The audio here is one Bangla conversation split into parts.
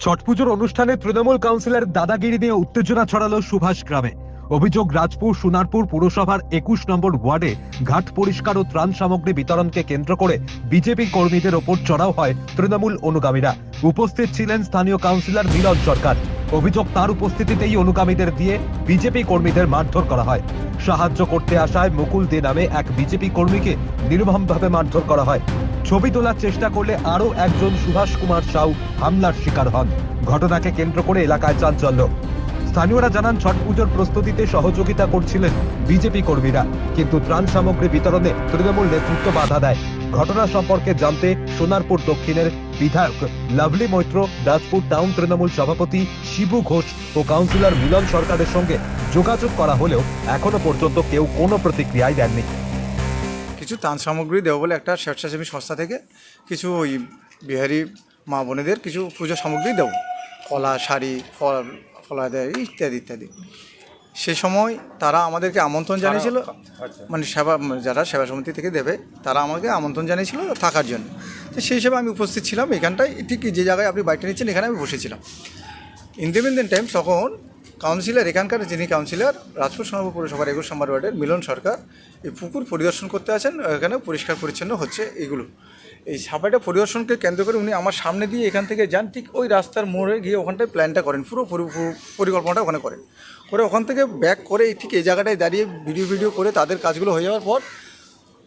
ছট পুজোর অনুষ্ঠানে তৃণমূল কাউন্সিলর দাদাগিরি নিয়ে উত্তেজনা ছড়ালো সুভাষ গ্রামে। অভিযোগ, রাজপুর সোনারপুর পুরসভার 21 নম্বর ওয়ার্ডে ঘাট পরিষ্কার ও ত্রাণ সামগ্রী বিতরণকে কেন্দ্র করে বিজেপি কর্মীদের ওপর চড়াও হয় তৃণমূল অনুগামীরা। উপস্থিত ছিলেন স্থানীয় কাউন্সিলর মিলন সরকার। অভিযোগ, তার উপস্থিতিতেই অনুগামীদের দিয়ে বিজেপি কর্মীদের মারধর করা হয়। সাহায্য করতে আসায় মুকুল দে নামে এক বিজেপি কর্মীকে নির্মমভাবে মারধর করা হয়। ছবি তোলার চেষ্টা করলে আরো একজন সুভাষ কুমার সাউ হামলার শিকার হন। ঘটনাকে কেন্দ্র করে এলাকায় চাঞ্চল্য। স্থানীয়রা জানান, ছট পুজোর প্রস্তুতিতে সহযোগিতা করছিলেন বিজেপি কর্মীরা, কিন্তু ত্রাণ সামগ্রী বিতরণে তৃণমূল নেতৃত্ব বাধা দেয়। ঘটনা সম্পর্কে জানতে সোনারপুর দক্ষিণের বিধায়ক লাভলি মৈত্র, রাজপুর টাউন তৃণমূল সভাপতি শিবু ঘোষ ও কাউন্সিলর মিলন সরকারের সঙ্গে যোগাযোগ করা হলেও এখনো পর্যন্ত কেউ কোনো প্রতিক্রিয়াই দেননি। কিছু ত্রাণ সামগ্রী দেবো বলে একটা স্বেচ্ছাসেবী সংস্থা থেকে কিছু ওই বিহারি মা বোনেদের কিছু পুজো সামগ্রী দেবো, কলা, শাড়ি, ফলা দেয় ইত্যাদি ইত্যাদি। সে সময় তারা আমাদেরকে আমন্ত্রণ জানিয়েছিল, মানে যারা সেবা সমিতি থেকে দেবে তারা আমাকে আমন্ত্রণ জানিয়েছিল থাকার জন্য। তো সেই হিসেবে আমি উপস্থিত ছিলাম এখানটায়, ঠিক যে জায়গায় আপনি বাইকটা নিচ্ছেন এখানে আমি বসেছিলাম। ইন দ্য মিন টাইম তখন কাউন্সিলর, এখানকার যিনি কাউন্সিলর রাজপুর সোনারপুর পৌরসভার 21 নম্বর ওয়ার্ডের মিলন সরকার, এই পুকুর পরিদর্শন করতে আছেন। এখানে পরিষ্কার পরিচ্ছন্ন হচ্ছে এগুলো। এই সাফাইটা পরিদর্শনকে কেন্দ্র করে উনি আমার সামনে দিয়ে এখান থেকে যান, ঠিক ওই রাস্তার মোড়ে গিয়ে ওখানটায় প্ল্যানটা করেন, পুরো পরিকল্পনাটা ওখানে করেন। করে ওখান থেকে ব্যাক করে ঠিক এই জায়গাটায় দাঁড়িয়ে ভিডিও করে তাদের কাজগুলো হয়ে যাওয়ার পর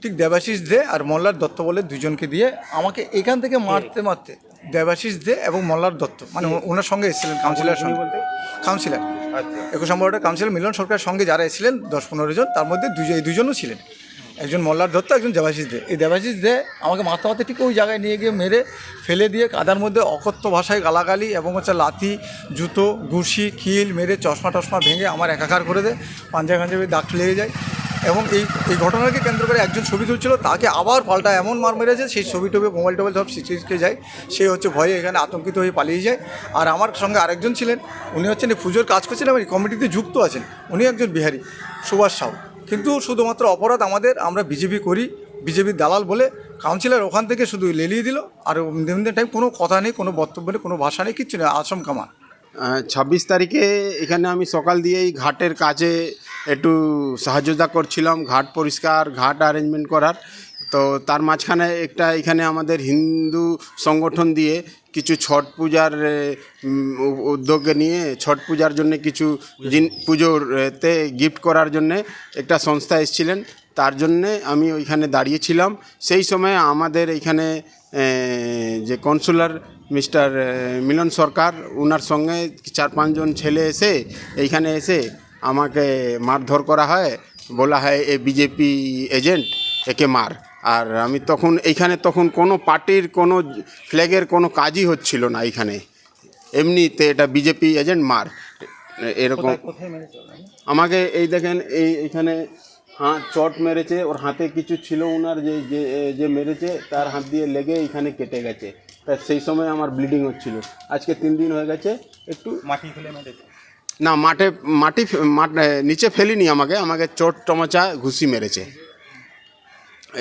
ঠিক দেবাশিস দে আর মল্লার দত্ত বলে দুজনকে দিয়ে আমাকে এখান থেকে মারতে দেবাশিস দে এবং মল্লার দত্ত, মানে ওনার সঙ্গে এসেছিলেন কাউন্সিলর সঙ্গে, কাউন্সিলর 21 নম্বর ওয়ার্ডের কাউন্সিলর মিলন সরকারের সঙ্গে যারা এসেছিলেন 10-15 জন, তার মধ্যে এই দুজনও ছিলেন, একজন মল্লার দত্ত, একজন দেবাশিস দে। এই দেবাশিস দে আমাকে মারতে ঠিক ওই জায়গায় নিয়ে গিয়ে মেরে ফেলে দিয়ে কাদার মধ্যে অকথ্য ভাষায় গালাগালি এবং হচ্ছে লাথি, জুতো, ঘুষি, খিল মেরে চশমা ভেঙে আমার একাকার করে দেয়, পাঞ্জাবি দাগ লেগে যায়। এবং এই ঘটনাকে কেন্দ্র করে একজন ছবি তুলছিল, তাকে আবার পাল্টা এমন মার মেরেছে, সেই ছবি টবি মোবাইল সব সিটিকে যায়। সে হচ্ছে ভয়ে এখানে আতঙ্কিত হয়ে পালিয়ে যায়। আর আমার সঙ্গে আরেকজন ছিলেন, উনি হচ্ছেন এই পুজোর কাজ করছিলেন, এই কমিটিতে যুক্ত আছেন, উনি একজন বিহারি সুভাষ সাউ। কিন্তু শুধুমাত্র অপরাধ আমাদের, আমরা বিজেপি করি, বিজেপির দালাল বলে কাউন্সিলর ওখান থেকে শুধু লেলিয়ে দিল। আর টাইম কোনো কথা নেই, কোনো বক্তব্য নেই, কোনো ভাষা নেই, কিচ্ছু নেই, আচমকা। 26 তারিখে এখানে আমি সকাল দিয়েই ঘাটের কাজে একটু সাহায্যতা করছিলাম, ঘাট পরিষ্কার, ঘাট অ্যারেঞ্জমেন্ট করার। তো তার মাঝখানে একটা এখানে আমাদের হিন্দু সংগঠন দিয়ে কিছু ছট পূজার উদ্যোগে নিয়ে ছট পূজার জন্য কিছু পুজোরতে গিফট করার জন্যে একটা সংস্থা এসেছিলেন, তার জন্যে আমি ওইখানে দাঁড়িয়েছিলাম। সেই সময় আমাদের এইখানে যে কাউন্সিলর মিস্টার মিলন সরকার, ওনার সঙ্গে 4-5 জন ছেলে এসে এইখানে এসে আমাকে মারধর করা হয়, বলা হয় এ বিজেপি এজেন্ট, একে মার। আর আমি তখন কোনো পার্টির কোনো ফ্ল্যাগের কোনো কাজই হচ্ছিল না এইখানে, এমনিতে এটা বিজেপি এজেন্ট মার এরকম। আমাকে এই দেখেন এইখানে চট মেরেছে, ওর হাতে কিছু ছিল, ওনার যে মেরেছে তার হাত দিয়ে লেগে এইখানে কেটে গেছে। তা সেই সময় আমার ব্লিডিং হচ্ছিল। আজকে 3 দিন হয়ে গেছে। একটু মাটি ফেলে মেরেছে না, মাটি নিচে ফেলিনি, আমাকে চোট টমাচা ঘুষি মেরেছে।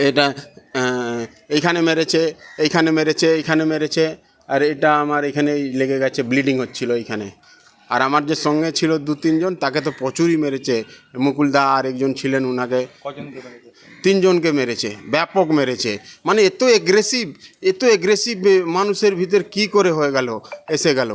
এটা এইখানে মেরেছে আর এটা আমার এখানে লেগে গেছে, ব্লিডিং হচ্ছিল এইখানে। আর আমার যে সঙ্গে ছিল 2-3 জন, তাকে তো প্রচুরই মেরেছে। মুকুলদা আর একজন ছিলেন, ওনাকে 3 জনকে মেরেছে, ব্যাপক মেরেছে। মানে এত এগ্রেসিভ মানুষের ভিতর কি করে এসে গেল।